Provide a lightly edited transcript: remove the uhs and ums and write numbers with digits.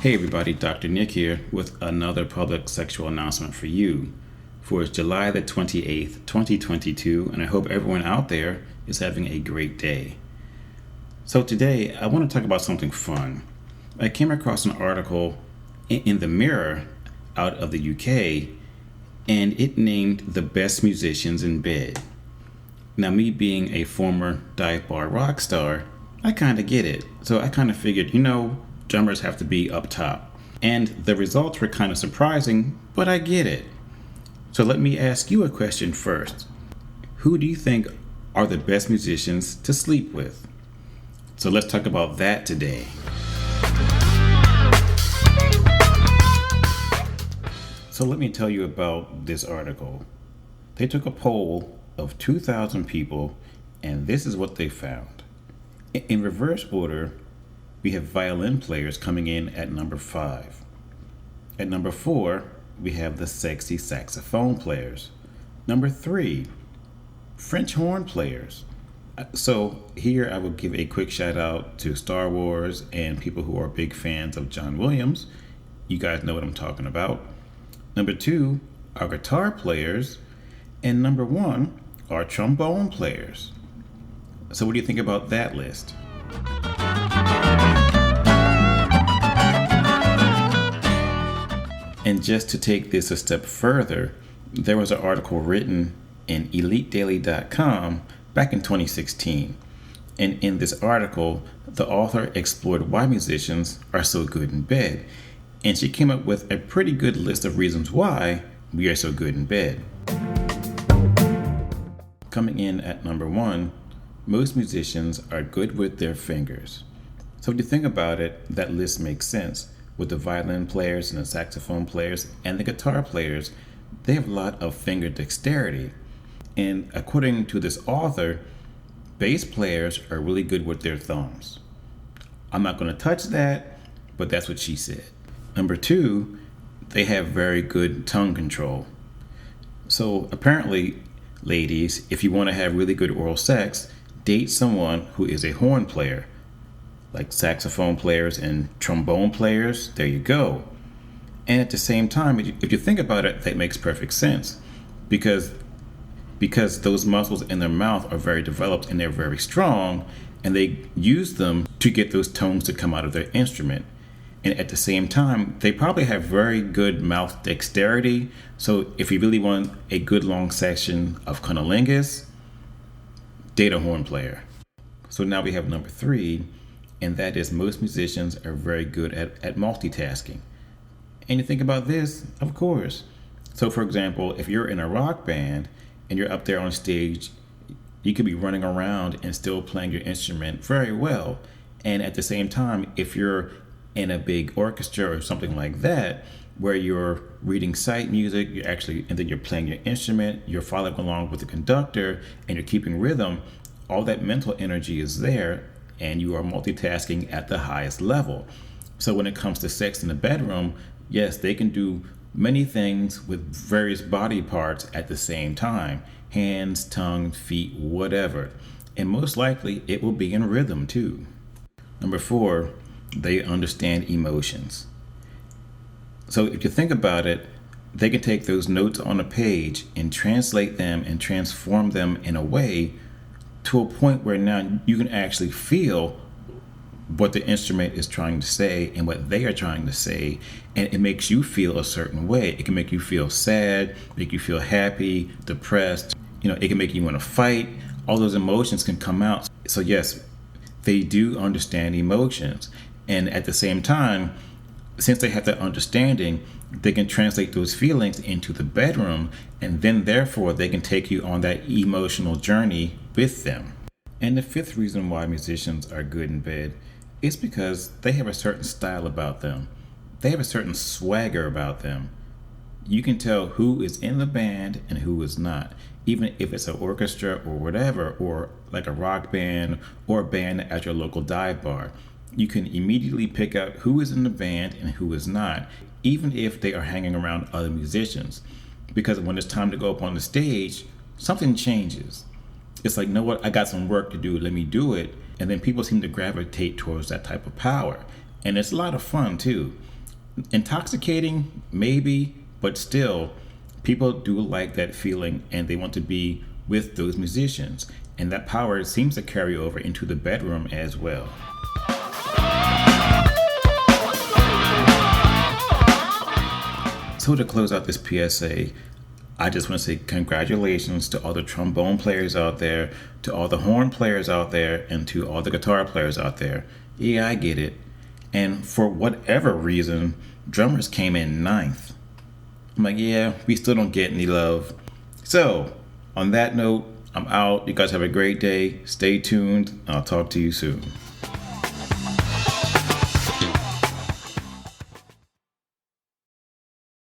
Hey everybody, Dr. Nick here with another public sexual announcement for you for July the 28th, 2022, and I hope everyone out there is having a great day. So today I want to talk about something fun. I came across an article in the Mirror out of the UK, and it named the best musicians in bed. Now, me being a former dive bar rock star, I kind of get it. So I kind of figured, drummers have to be up top. And the results were kind of surprising, but I get it. So let me ask you a question first. Who do you think are the best musicians to sleep with? So let's talk about that today. So let me tell you about this article. They took a poll of 2,000 people, and this is what they found. In reverse order, we have violin players coming in at number 5. At number 4, we have the sexy saxophone players. Number 3, French horn players. So here I will give a quick shout out to Star Wars and people who are big fans of John Williams. You guys know what I'm talking about. Number 2 are guitar players. And number 1 are trombone players. So what do you think about that list? And just to take this a step further, there was an article written in EliteDaily.com back in 2016. And in this article, the author explored why musicians are so good in bed. And she came up with a pretty good list of reasons why we are so good in bed. Coming in at number 1, most musicians are good with their fingers. So if you think about it, that list makes sense. With the violin players and the saxophone players and the guitar players, they have a lot of finger dexterity. And according to this author, bass players are really good with their thumbs. I'm not going to touch that, but that's what she said. Number 2, they have very good tongue control. So apparently, ladies, if you want to have really good oral sex, date someone who is a horn player, like saxophone players and trombone players. There you go. And at the same time, if you think about it, that makes perfect sense because those muscles in their mouth are very developed and they're very strong, and they use them to get those tones to come out of their instrument. And at the same time, they probably have very good mouth dexterity. So if you really want a good long section of cunnilingus, date a horn player. So now we have number 3, and that is most musicians are very good at multitasking. And you think about this, of course. So for example, if you're in a rock band and you're up there on stage, you could be running around and still playing your instrument very well. And at the same time, if you're in a big orchestra or something like that, where you're reading sight music, and then you're playing your instrument, you're following along with the conductor, and you're keeping rhythm, all that mental energy is there, and you are multitasking at the highest level. So when it comes to sex in the bedroom, yes, they can do many things with various body parts at the same time, hands, tongue, feet, whatever. And most likely it will be in rhythm too. Number 4, they understand emotions. So if you think about it, they can take those notes on a page and translate them and transform them in a way to a point where now you can actually feel what the instrument is trying to say and what they are trying to say, and it makes you feel a certain way. It can make you feel sad, make you feel happy, depressed. It can make you want to fight. All those emotions can come out. So yes, they do understand emotions. And at the same time, since they have that understanding, they can translate those feelings into the bedroom, and then therefore they can take you on that emotional journey with them. And the 5th reason why musicians are good in bed is because they have a certain style about them. They have a certain swagger about them. You can tell who is in the band and who is not, even if it's an orchestra or whatever, or like a rock band or a band at your local dive bar. You can immediately pick out who is in the band and who is not, even if they are hanging around other musicians. Because when it's time to go up on the stage, something changes. It's like, you know what, I got some work to do, let me do it. And then people seem to gravitate towards that type of power. And it's a lot of fun too. Intoxicating, maybe, but still, people do like that feeling and they want to be with those musicians. And that power seems to carry over into the bedroom as well. So to close out this PSA, I just want to say congratulations to all the trombone players out there, to all the horn players out there, and to all the guitar players out there. Yeah, I get it. And for whatever reason, drummers came in ninth. I'm like, yeah, we still don't get any love. So, on that note, I'm out. You guys have a great day. Stay tuned. I'll talk to you soon.